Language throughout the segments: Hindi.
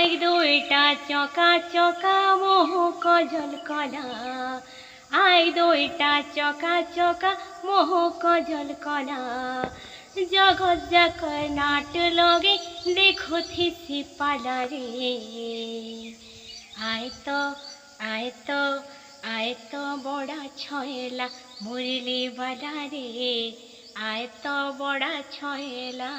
এক দুইটা চকা চকা মোহ কজল কলা, আই দুইটা চকা চকা মোহ কজল কলা, জগৎ যাক নাট লগে দেখুথিসি পালারে। আয় তো আয় তো আয় তো বড়া ছয়লা মুরলি বালা রে, আয় তো বড়া ছয়লা,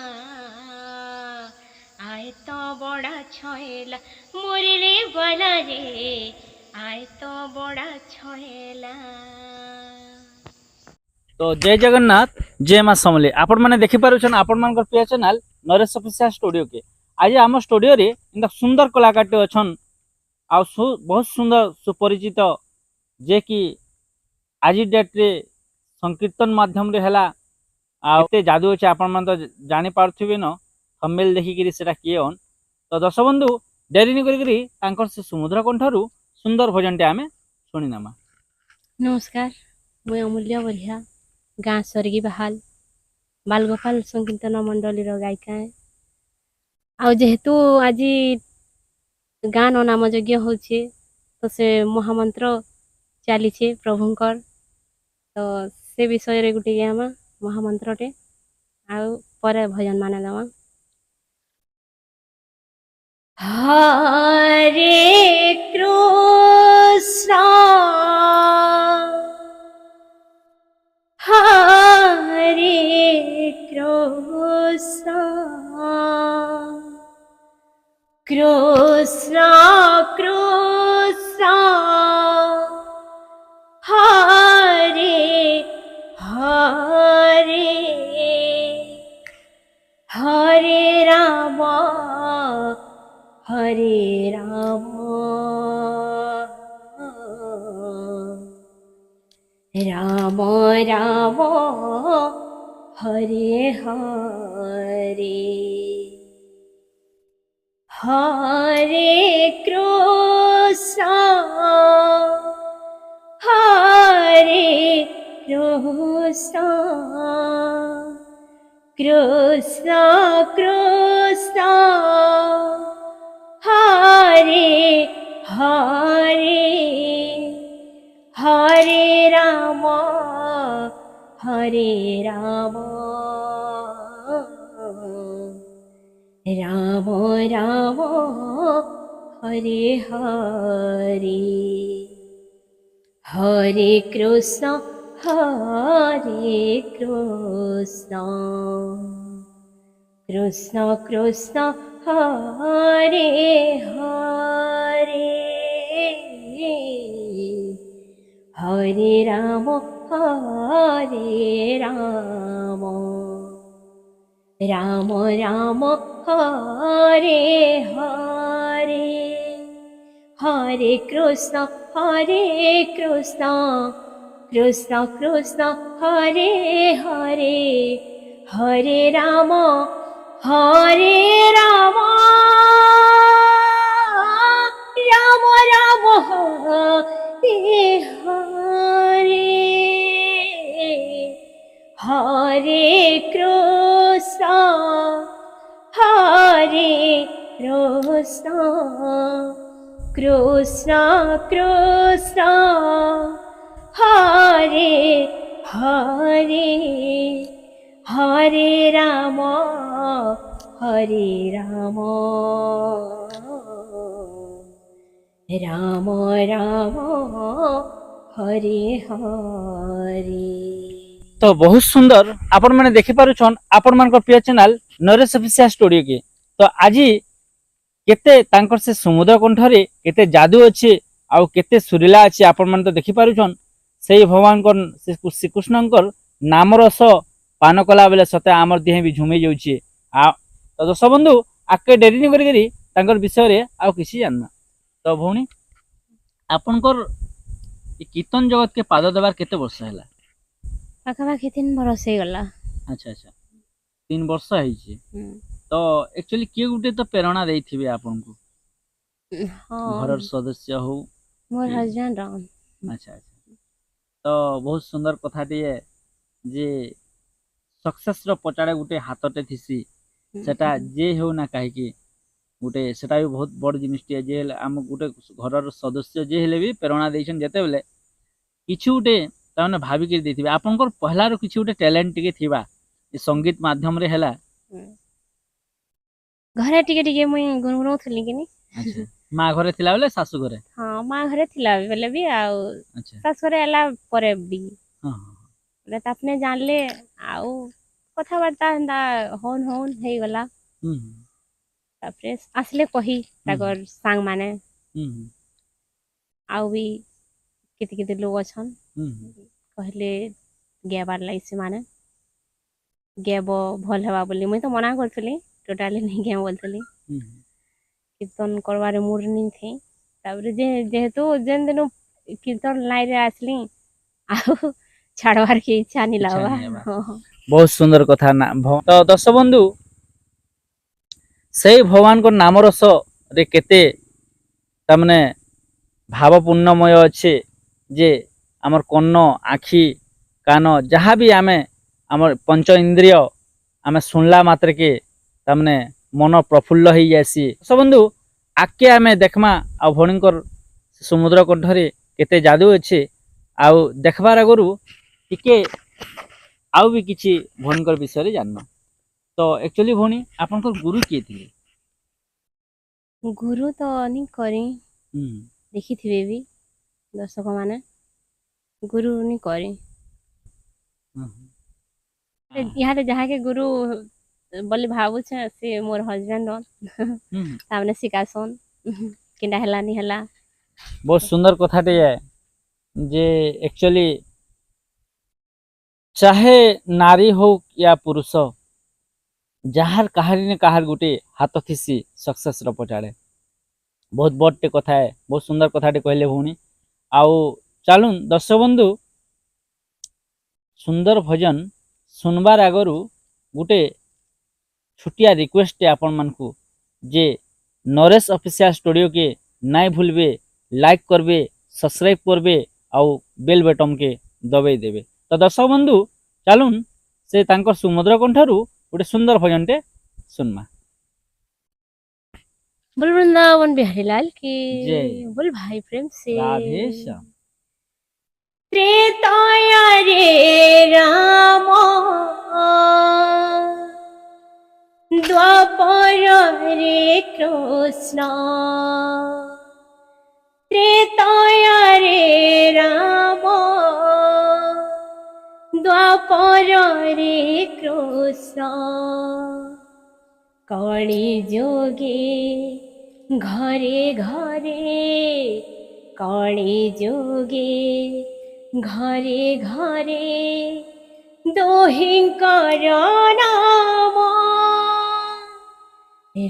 আয় তো বড়া ছয়লা মুরলি বালা রে, আয় তো বড়া ছয়লা। तो जय जगन्नाथ जय माँ समले आपण मैंने देखि पारुछन आपण मान प्रिय चैनल नरेश ऑफिशियल स्टूडियो के। आज आम स्टूडियो रे इंदा सुंदर कलाकार टे अछन आ बहुत सुंदर सुपरिचित जे कि आज डेट रे संकीर्तन माध्यम रे हला आते जादू अछि आपण मान तो जानि पारथिबे न थंबनेल देखि करी सेटा कियोन। तो दर्शक बंधु डेरी नि करी तांकर से समुद्र कंठरू सुंदर भजन टे आमे सुनि नामा। नमस्कार, मुई अमूल्य बलिया गाँ स्वर्गी बहाल बालगोपाल संकीर्तन मंडली गायिका है। आ जेहेतु आज गाँ न नाम यज्ञ होचे तो से महामंत्र चली प्रभुंकर, तो से विषय रे गुटे आम महामंत्रटे आउ पर भजन मान दमा। हरे कृष्ण हरे कृष्ण कृष्ण कृष्ण हरे हरे हरे राम हरे राम राम राम हरे हरे हरे कृष्ण हरे कृष्ण कृष्ण कृष्ण हरे हरे हरे राम राम राम हरे हरे हरे कृष्ण कृष्ण कृष्ण हरे हरे हरे राम राम राम हरे हरे हरे कृष्ण कृष्ण कृष्ण हरे हरे हरे राम राम राम राम हरे हरे हरे कृष्ण कृष्ण कृष्ण हरे हरे हरे राम राम राम हरे हरे। तो बहुत सुंदर आपण मैंने देखि पारुछन आपण मान प्रिय चैनल नरेश ऑफिशियल स्टूडियो के। तो आज केते तांकर से समुद्र कंठरे केते जादू अच्छे आउ केते सुरीला अच्छे आपण मान तो देखि पारुछन। से भगवान श्री कृष्णकर नाम रस पान कला बेले सते आमर देह भी झुमे जाउछे। तो दर्शक बंधु आके डेरी नि करी तांकर विषय रे आउ किसी जानना। तो भौणी आपनकर कीर्तन जगत के पाद देवार केते वर्ष हैला? पाखापाखि 3 बरस हो गला। अच्छा अच्छा 3 वर्ष है। तो एक्चुअली किए गुटे तो प्रेरणा देथिबे आपनको? घर सदस्य हो मोर हस्बैंड राम। अच्छा अच्छा तो बहुत सुंदर कथा टिए जे सक्सेस रो पचाड़े गुटे हाथटे थिसी सेटा जे हो ना कहि कि गोटे सेटा भी बहुत बड़ जिनिसटे जे आम गोटे घर सदस्य जे हेले भी प्रेरणा देछन जेते बेले किछु गोटे ताने भाबिक देथिबे आपनकर पहलारो किछु गोटे टैलेंट टिके थिबा ए संगीत माध्यम रे हेला घरे टिके मुई गुनगुनौथली कि नी अच्छा माँ घरे थिला बेले सासू घरे हाँ माँ घरे थिला बेले भी आउ अच्छा शाशु घरे आला परे भी हाँ हाँ बोले तो अपने जानले आउ कथाबार्ता हेन्ता हौन हौन हेई गला हम्म तापरे आसले कही ताकर सांग माने हम्म आउ भी किति किति लोग अछन हम्म कहले गेबार लागि ସେମାନେ गेब भल हेबा बोली मुई तो मना करथली टोटाली नहीं गे बोलथली हम्म कीर्तन करबारे मूड नहीं थी तापरे जेहेतु जेन दिन कीर्तन लाइन रे आसली आउ छाड़वार के इच्छा नहीं इच्छा लावा नहीं हेबा बहुत सुंदर कथा ना तो दर्शक बंधु से भगवान को नाम रस रे केते तमने भावपूर्णमय अच्छे जे आमर कन्न आखि कान जहाँ भी आमे आमर पंच इंद्रिय आमे सुनला मात्र के तमने मन प्रफुल्ल हो जासी सब बंधु आके आमे देखमा आ भणीकर समुद्र कंठरे केते जादू अच्छे आउ देखबार आगरू टिके आउ भी किछि भणीकर विषय जानना तो एक्चुअली भणी आपनकर गुरु किए थिले गुरु तो नहीं करी देखिथिबे भी दर्शक माने गुरु नहीं करी यहाँ जहाँ के गुरु बोली भावु छे से मोर हस्बैंड तामने सिकासन किंडा हेला नहीं हेला बहुत सुंदर कथाटे है जे एक्चुअली चाहे नारी हो या पुरुष जहार कहारी ने कहार गुटे हाथ थिसी सक्सेस रो पटाड़े बहुत बड़टे कथा है बहुत सुंदर कथाटे कहले भौणी आउ चलून दर्शक बंधु सुंदर भजन सुनबार आगरू गोटे छुटिया रिक्वेस्ट आपण मानकू जे नरेश ऑफिशियल स्टूडियो के नाई भूलबे लाइक करबे सब्सक्राइब करबे आउ बेल बटन के दबाई देबे तो दर्शक बंधु चलून से तांकर सुमधुर कंठरू गोटे सुंदर भजनटे सुनमा बोल वृंदावन बिहारी लाल की जय। बोल भाई प्रेम से राधे श्याम त्रेताया रे राम द्वापर रे कृष्ण त्रेताया रे राम द्वापर रे कृष्ण कली जोगे घरे घरे कली जोगे घरे घरे दोहिंकर नाम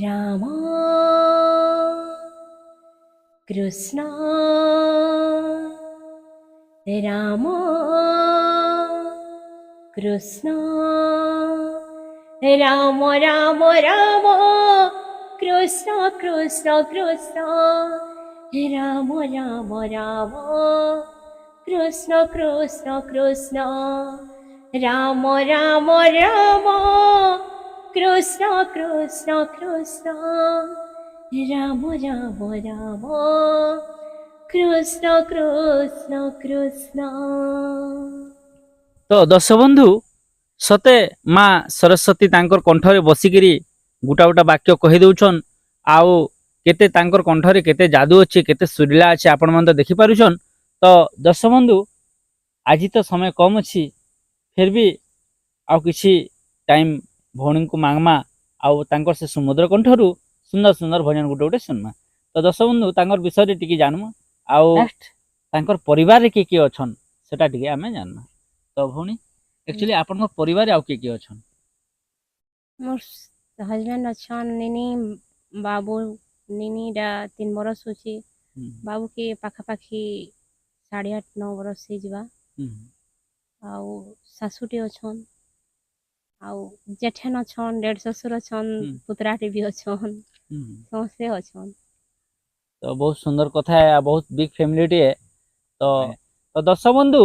राम कृष्ण राम कृष्ण राम राम राम कृष्ण कृष्ण कृष्ण राम राम राम कृष्ण कृष्ण कृष्ण राम राम राम कृष्ण कृष्ण कृष्ण राम राम राम कृष्ण कृष्ण कृष्ण तो दर्शक बंधु सते माँ सरस्वती तांकर कंठरे बसिकिरी गुटा गुटा वाक्य कहि दउछन आउ केते तांकर कंठरे केते जादू अच्छे केते सुरीला अच्छे आपण मन तो देखि पारुछन तो दर्शक बंधु आज तो समय कम अच्छी फिर भी आउ किछि टाइम भौणी को मांगमा आउ तांकर से समुद्र कंठरू सुंदर सुंदर भजन गुटे गुटे सुनमा तो दर्शक बंधु तांकर विषय रे टिके जानमा आउ तांकर परिवार रे के अछन सेटा टिके आमे जानमा तो भौणी एक्चुअली आपन परिवार आउ के अछन मोर हस्बैंड अछन निनी बाबू निनी डा 3 बरस होची बाबू के पाखापाखी 8.5-9 बरस से जीवा आउ सासुटी अछन आउ जेठन अछन डेढ़ ससुर अछन पुतराटी भी अछन समस्ते अछन तो बहुत सुंदर कथा है बहुत बिग फैमिली है तो दर्शक बंधु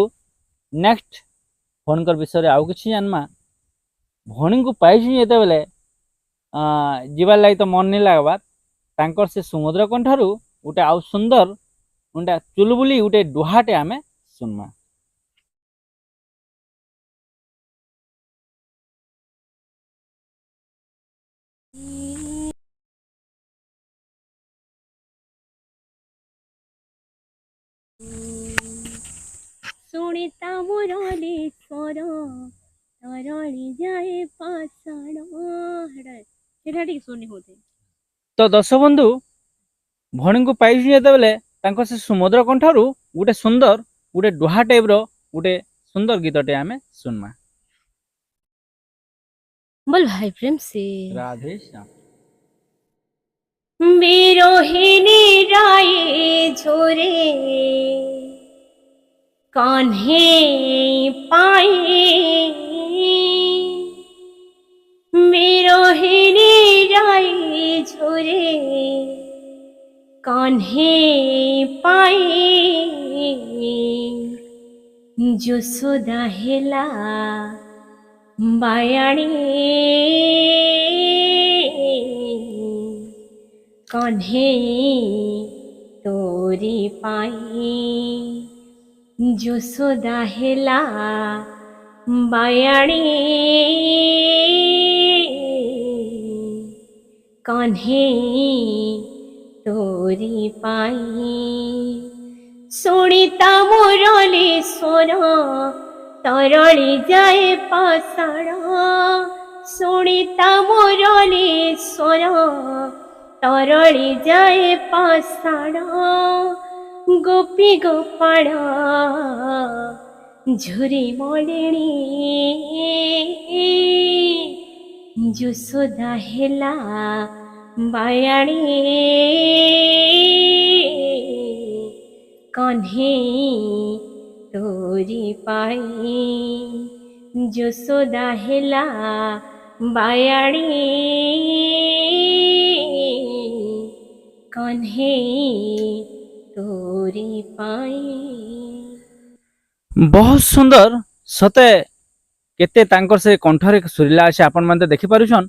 नेक्स्ट फोन कर विषय आउ किछि जानमा भणी को पाइछि जेते बेले जीवार लागि तो मन नहीं लागबा तांकर से सुमधुर कंठारू गोटे आउ सुंदर गोटे चुलबुली गोटे डुहाटे आमे सुनमा। ଶୁଣିତା ମୁରଲି ସ୍ୱର ତରଳି ଯାଏ ପାଷାଣ ସେଟା ଟିକେ ଶୁଣି ହଉଥାଏ। तो दर्शक बंधु भणी को पाई जेतेबेले तांकर से सुमधुर कंठारू गोटे सुंदर गोटे डुहा टाइप रो गोटे सुंदर गीतटे आमे सुनमा। बोल भाई प्रेम से राधे श्याम। বিরোহিণী রায়ে ঝরে কাन्हे পায়ে বিরোহিণী রায়ে ঝরে কাन्हे পায়ে যশোদা হেলা বায়াণী कान्हे तोरी पाई যশোদা হেলা বায়াণী कान्हे तोरी पाई ଶୁଣିତା ମୁରଲି ସ୍ୱର ତରଳି ଯାଏ ପାଷାଣ ଶୁଣିତା ମୁରଲି ସ୍ୱର ତରଳି ଯାଏ ପାଷାଣ ଗୋପୀ ଗୋପାଳ ଝୁରି ମଳିଣୀ ଯଶୋଦା ହେଲା ବାୟାଣୀ कान्हे तोरी पाई ଯଶୋଦା ହେଲା ବାୟାଣୀ कान्हे तोरी पाई। बहुत सुंदर सते केते तांकर से कंठरे सुरिला अछि आपण माने देखि पारुछन।